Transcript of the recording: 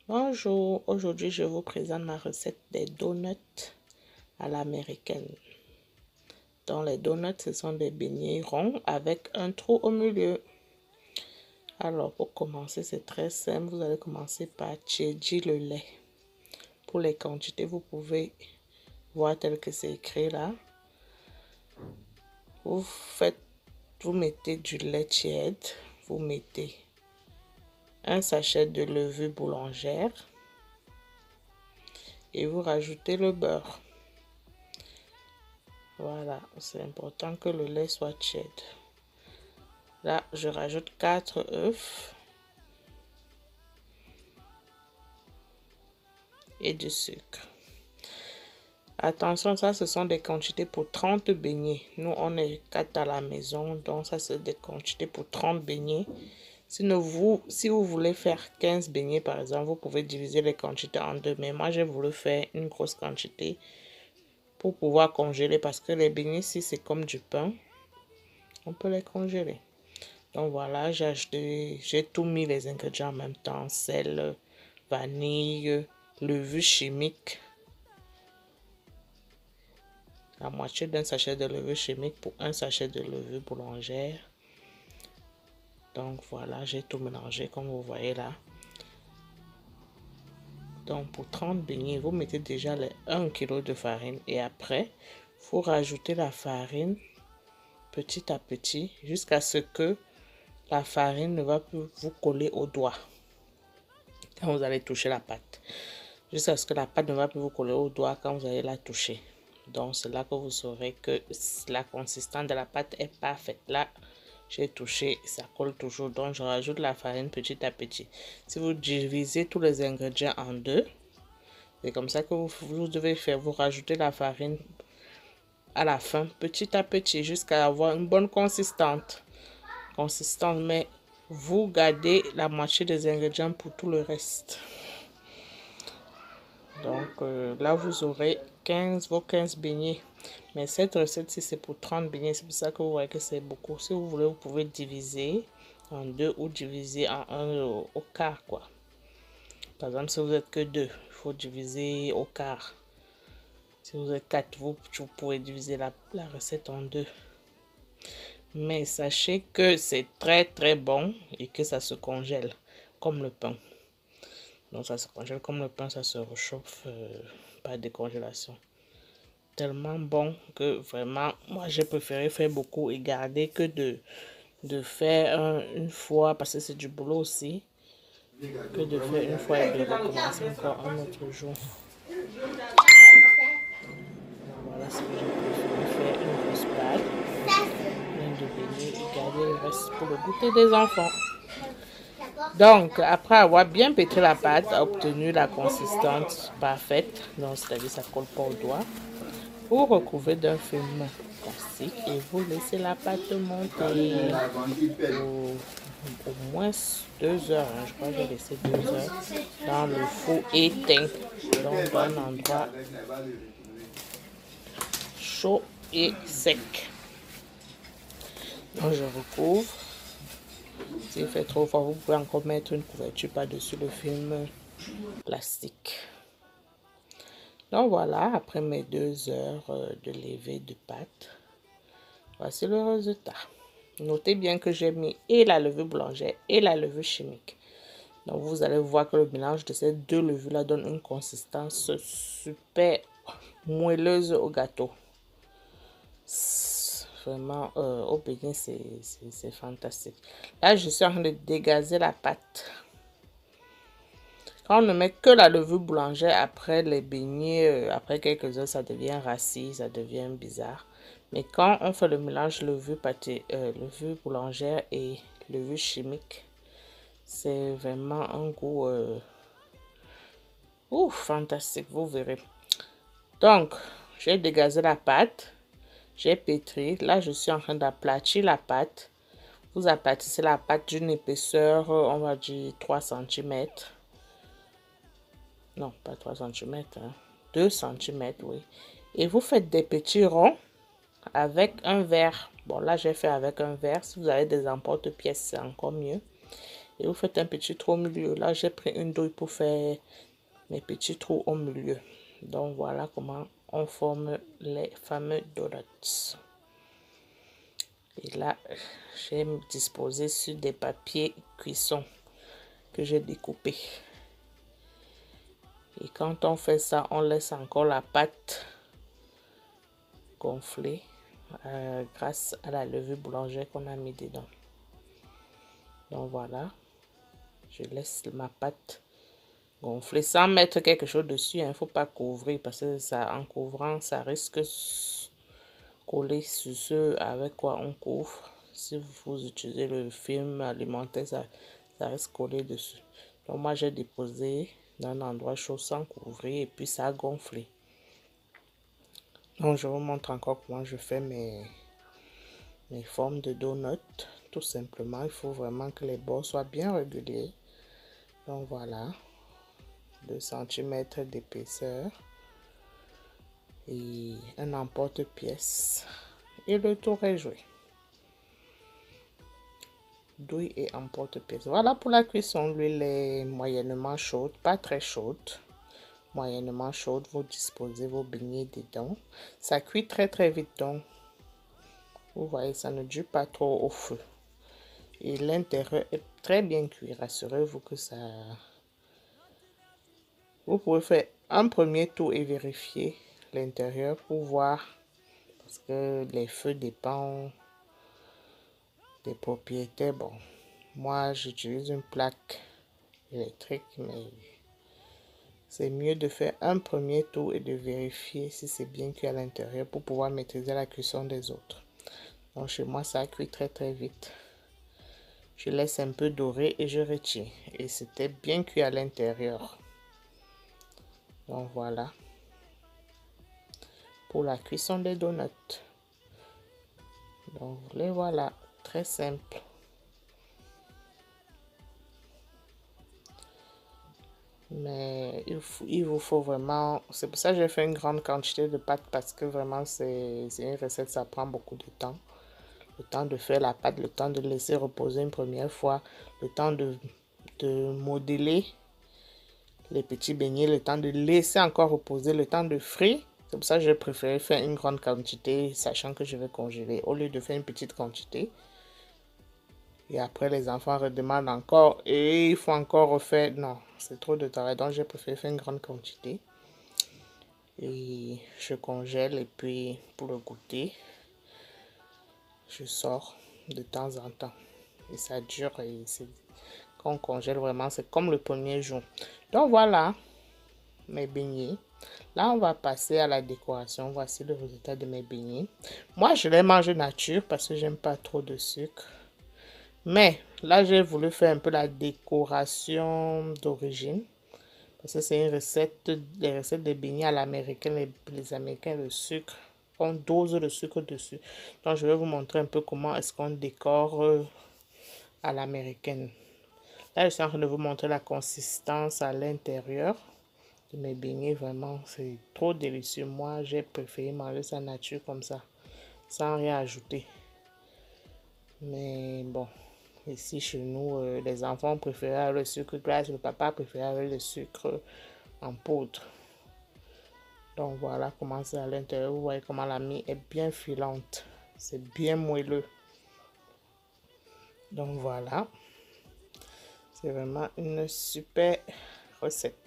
Bonjour, aujourd'hui je vous présente ma recette des donuts à l'américaine. Donc les donuts, ce sont des beignets ronds avec un trou au milieu. Alors pour commencer, c'est très simple. Vous allez commencer par tiédir le lait. Pour les quantités, vous pouvez voir tel que c'est écrit là. Vous mettez du lait tiède, vous mettez un sachet de levure boulangère et vous rajoutez le beurre. Voilà, c'est important que le lait soit tiède. Là, je rajoute 4 œufs et du sucre. Attention, ça, ce sont des quantités pour 30 beignets. Nous, on est 4 à la maison, donc ça, c'est des quantités pour 30 beignets. Si vous voulez faire 15 beignets, par exemple, vous pouvez diviser les quantités en deux. Mais moi, j'ai voulu faire une grosse quantité pour pouvoir congeler parce que les beignets, si c'est comme du pain, on peut les congeler. Donc voilà, j'ai tout mis les ingrédients en même temps. Sel, vanille, levure chimique. La moitié d'un sachet de levure chimique pour un sachet de levure boulangère. Donc voilà, j'ai tout mélangé comme vous voyez là. Donc pour 30 beignets, vous mettez déjà les 1 kg de farine. Et après, il faut rajouter la farine petit à petit jusqu'à ce que la farine ne va plus vous coller au doigt. Quand vous allez toucher la pâte. Jusqu'à ce que la pâte ne va plus vous coller au doigt quand vous allez la toucher. Donc c'est là que vous saurez que la consistance de la pâte est parfaite. Là, j'ai touché, ça colle toujours. Donc je rajoute la farine petit à petit. Si vous divisez tous les ingrédients en deux, c'est comme ça que vous devez faire. Vous rajoutez la farine à la fin, petit à petit, jusqu'à avoir une bonne consistance. Mais vous gardez la moitié des ingrédients pour tout le reste. Donc là, vous aurez vos 15 beignets. Mais cette recette-ci, c'est pour 30 beignets. C'est pour ça que vous voyez que c'est beaucoup. Si vous voulez, vous pouvez diviser en deux ou diviser en un au quart, quoi. Par exemple, si vous êtes que deux, il faut diviser au quart. Si vous êtes quatre, vous pouvez diviser la recette en deux. Mais sachez que c'est très très bon et que ça se congèle comme le pain. Donc ça se congèle comme le pain, ça se réchauffe par décongélation. Tellement bon que vraiment, moi j'ai préféré faire beaucoup et garder que de faire une fois, parce que c'est du boulot aussi, que de faire une fois et de recommencer encore un autre jour. Voilà ce que j'ai préféré faire, une grosse pâte, plein de beignets et garder le reste pour le goûter des enfants. Donc, après avoir bien pétri la pâte, obtenu la consistance parfaite, donc c'est-à-dire ça ne colle pas au doigt, vous recouvrez d'un film plastique et vous laissez la pâte monter au moins 2 heures. Je crois que j'ai laissé 2 heures dans le four éteint, donc dans un endroit chaud et sec. Donc je recouvre. S'il fait trop fort, vous pouvez encore mettre une couverture par-dessus le film plastique. Donc voilà, après mes 2 heures de levée de pâte, voici le résultat. Notez bien que j'ai mis et la levure boulangère et la levure chimique. Donc vous allez voir que le mélange de ces deux levures là donne une consistance super moelleuse au gâteau. Vraiment, au beignet, c'est fantastique. Là, je suis en train de dégazer la pâte. Quand on ne met que la levure boulangère après les beignets, après quelques heures, ça devient rassis, ça devient bizarre. Mais quand on fait le mélange levure boulangère et levure chimique, c'est vraiment un goût fantastique, vous verrez. Donc, j'ai dégazé la pâte. J'ai pétri. Là, je suis en train d'aplatir la pâte. Vous aplatissez la pâte d'une épaisseur, on va dire 3 cm. Non, pas 3 cm. 2 cm, oui. Et vous faites des petits ronds avec un verre. Bon, là, j'ai fait avec un verre. Si vous avez des emporte-pièces, c'est encore mieux. Et vous faites un petit trou au milieu. Là, j'ai pris une douille pour faire mes petits trous au milieu. Donc, voilà comment on forme les fameux donuts. Et là, j'ai disposé sur des papiers cuisson que j'ai découpés. Et quand on fait ça, on laisse encore la pâte gonfler grâce à la levure boulangère qu'on a mis dedans. Donc voilà, je laisse ma pâte gonfler sans mettre quelque chose dessus. Il ne faut pas couvrir parce que ça, en couvrant, ça risque de coller sur ce avec quoi on couvre. Si vous utilisez le film alimentaire, ça risque de coller dessus. Donc moi, j'ai déposé dans un endroit chaud sans couvrir et puis ça a gonflé. Donc je vous montre encore comment je fais mes formes de donuts. Tout simplement, il faut vraiment que les bords soient bien réguliers. Donc voilà, 2 cm d'épaisseur et un emporte-pièce. Et le tour est joué. Douille et emporte-pièce. Voilà pour la cuisson. L'huile est moyennement chaude, pas très chaude. Moyennement chaude, vous disposez vos beignets dedans. Ça cuit très vite, donc vous voyez, ça ne dure pas trop au feu. Et l'intérieur est très bien cuit. Rassurez-vous que ça... Vous pouvez faire un premier tour et vérifier l'intérieur pour voir. Parce que les feux dépendent des propriétaires. Bon, moi j'utilise une plaque électrique, mais c'est mieux de faire un premier tour et de vérifier si c'est bien cuit à l'intérieur pour pouvoir maîtriser la cuisson des autres. Donc chez moi ça a cuit très vite. Je laisse un peu dorer et je retire. Et c'était bien cuit à l'intérieur. Donc voilà. Pour la cuisson des donuts. Donc les voilà. Très simple. Mais il vous faut vraiment... C'est pour ça que j'ai fait une grande quantité de pâte. Parce que vraiment c'est une recette, ça prend beaucoup de temps. Le temps de faire la pâte, le temps de laisser reposer une première fois, le temps de modeler les petits beignets, le temps de laisser encore reposer, le temps de frire. C'est pour ça que j'ai préféré faire une grande quantité, sachant que je vais congeler, au lieu de faire une petite quantité. Et après, les enfants redemandent encore et il faut encore refaire. Non, c'est trop de travail, donc j'ai préféré faire une grande quantité. Et je congèle et puis pour le goûter, je sors de temps en temps. Et ça dure et quand on congèle vraiment, c'est comme le premier jour. Donc voilà mes beignets. Là, on va passer à la décoration. Voici le résultat de mes beignets. Moi, je les mange nature parce que j'aime pas trop de sucre. Mais là, j'ai voulu faire un peu la décoration d'origine. Parce que c'est une recette, les recettes de beignets à l'américaine. Les Américains, le sucre, on dose le sucre dessus. Donc, je vais vous montrer un peu comment est-ce qu'on décore à l'américaine. Là, je suis en train de vous montrer la consistance à l'intérieur de mes beignets. Vraiment, c'est trop délicieux. Moi, j'ai préféré manger ça nature comme ça, sans rien ajouter. Mais bon, ici chez nous, les enfants préfèrent le sucre glace, le papa préfère le sucre en poudre. Donc voilà comment c'est à l'intérieur. Vous voyez comment la mie est bien filante. C'est bien moelleux. Donc voilà. C'est vraiment une super recette.